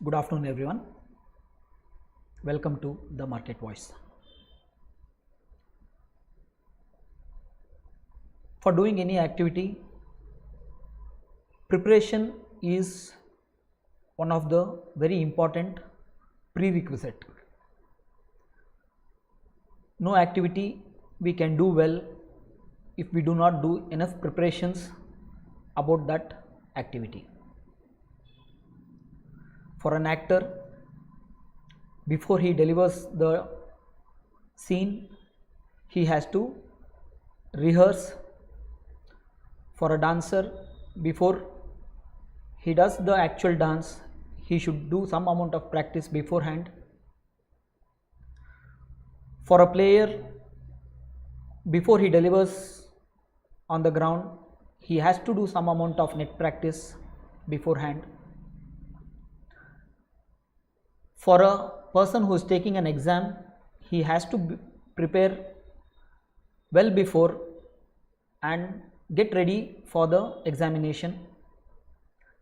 Good afternoon everyone. Welcome to the Market Voice. For doing any activity, preparation is one of the very important prerequisite. No activity we can do well if we do not do enough preparations about that activity. For an actor, before he delivers the scene, he has to rehearse. For a dancer, before he does the actual dance, he should do some amount of practice beforehand. For a player, before he delivers on the ground, he has to do some amount of net practice beforehand. For a person who is taking an exam, he has to prepare well before and get ready for the examination.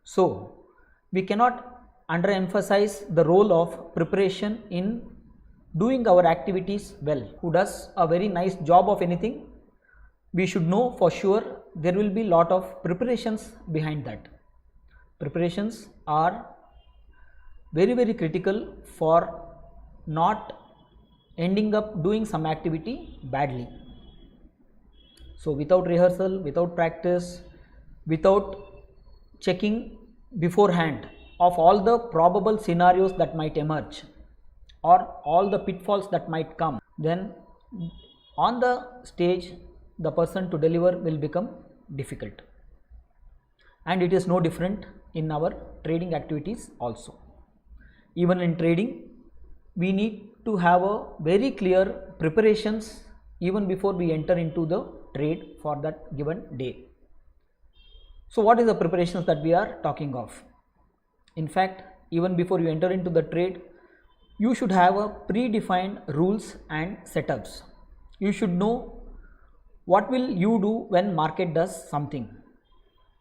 So, we cannot underemphasize the role of preparation in doing our activities well. Who does a very nice job of anything, we should know for sure there will be lot of preparations behind that. Preparations are very critical for not ending up doing some activity badly. So without rehearsal, without practice, without checking beforehand of all the probable scenarios that might emerge or all the pitfalls that might come, then on the stage the person to deliver will become difficult. And it is no different in our trading activities also. Even in trading, we need to have a very clear preparations even before we enter into the trade for that given day. So what is the preparations that we are talking of? In fact, even before you enter into the trade, you should have a predefined rules and setups. You should know what will you do when market does something.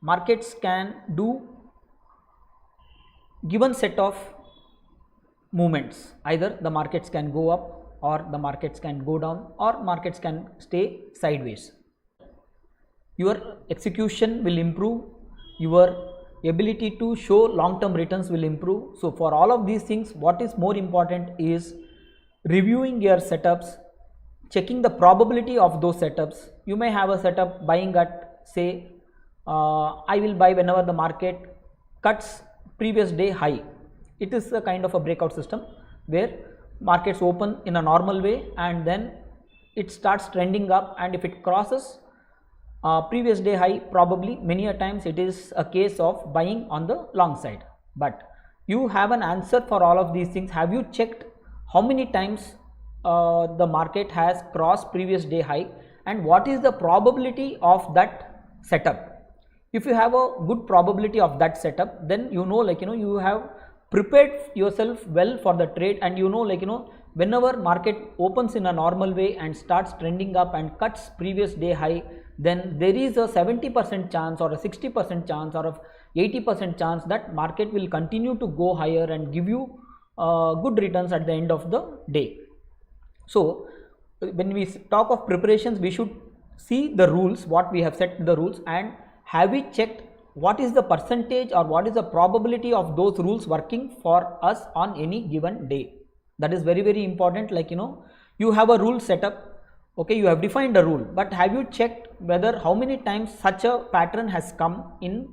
Markets can do given set of movements. Either the markets can go up or the markets can go down or markets can stay sideways. Your execution will improve, your ability to show long-term returns will improve. So for all of these things, what is more important is reviewing your setups, checking the probability of those setups. You may have a setup buying at, say, I will buy whenever the market cuts previous day high. It is a kind of a breakout system where markets open in a normal way and then it starts trending up, and if it crosses previous day high, probably many a times it is a case of buying on the long side. But you have an answer for all of these things. Have you checked how many times the market has crossed previous day high and what is the probability of that setup? If you have a good probability of that setup, then you have prepared yourself well for the trade, and whenever market opens in a normal way and starts trending up and cuts previous day high, then there is a 70% chance or a 60% chance or a 80% chance that market will continue to go higher and give you good returns at the end of the day. So when we talk of preparations, we should see the rules, what we have set the rules, and have we checked what is the percentage or what is the probability of those rules working for us on any given day. That is very important. You have a rule set up, okay, you have defined a rule, but have you checked whether how many times such a pattern has come in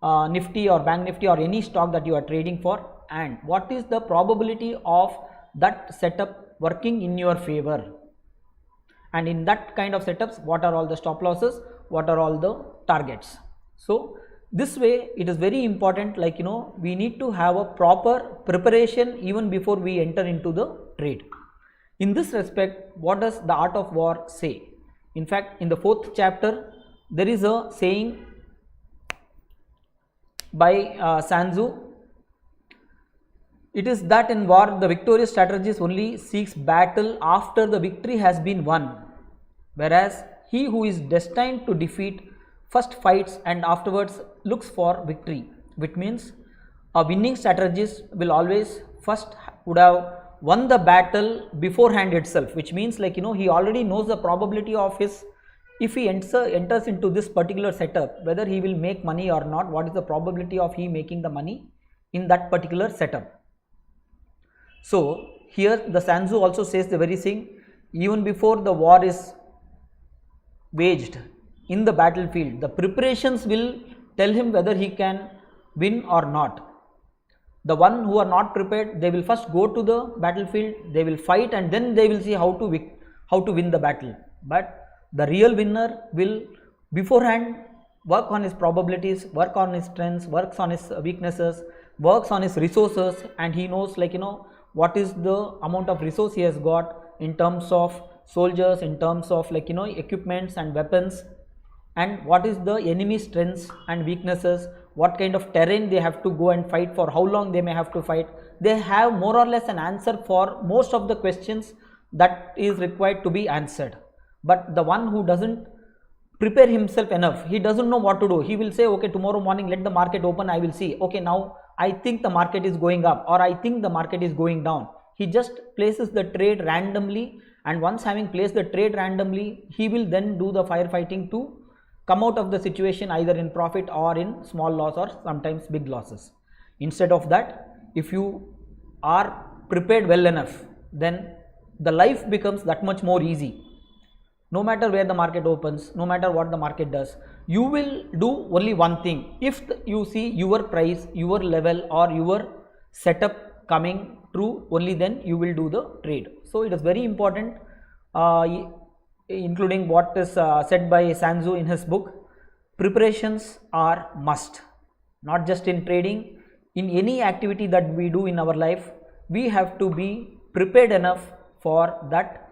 Nifty or Bank Nifty or any stock that you are trading for, and what is the probability of that setup working in your favor? And in that kind of setups, what are all the stop losses, what are all the targets? So this way it is very important, we need to have a proper preparation even before we enter into the trade. In this respect, what does the art of war say? In fact, in the 4th chapter, there is a saying by SunTzu. It is that in war, the victorious strategist only seeks battle after the victory has been won, whereas he who is destined to defeat first fights and afterwards looks for victory. Which means A winning strategist will always first would have won the battle beforehand itself, which means like he already knows the probability of his, if he enters into this particular setup, whether he will make money or not, what is the probability of he making the money in that particular setup. So here the SunTzu also says the very thing, even before the war is waged in the battlefield, the preparations will tell him whether he can win or not. The one who are not prepared, they will first go to the battlefield, they will fight, and then they will see how to win the battle. But the real winner will beforehand work on his probabilities, work on his strengths, works on his weaknesses, works on his resources, and he knows like what is the amount of resource he has got in terms of soldiers, in terms of like equipments and weapons, and what is the enemy strengths and weaknesses, what kind of terrain they have to go and fight for, how long they may have to fight. They have more or less an answer for most of the questions that is required to be answered. But the one who doesn't prepare himself enough, he doesn't know what to do. He will say, okay, tomorrow morning let the market open, I will see, okay, now I think the market is going up, or I think the market is going down. He just places the trade randomly, and once having placed the trade randomly, he will then do the firefighting to come out of the situation either in profit or in small loss or sometimes big losses. Instead of that, if you are prepared well enough, then the life becomes that much more easy. No matter where the market opens, no matter what the market does, you will do only one thing. If you see your price, your level or your setup coming true, only then you will do the trade. So it is very important, including what is said by SunTzu in his book, preparations are must. Not just in trading, in any activity that we do in our life, we have to be prepared enough for that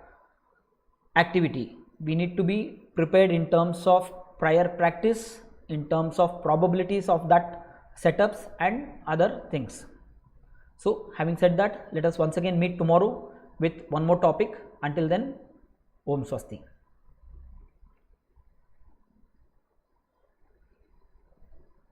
activity. We need to be prepared in terms of prior practice, in terms of probabilities of that setups and other things. So having said that, let us once again meet tomorrow with one more topic. Until then, Om Swasti.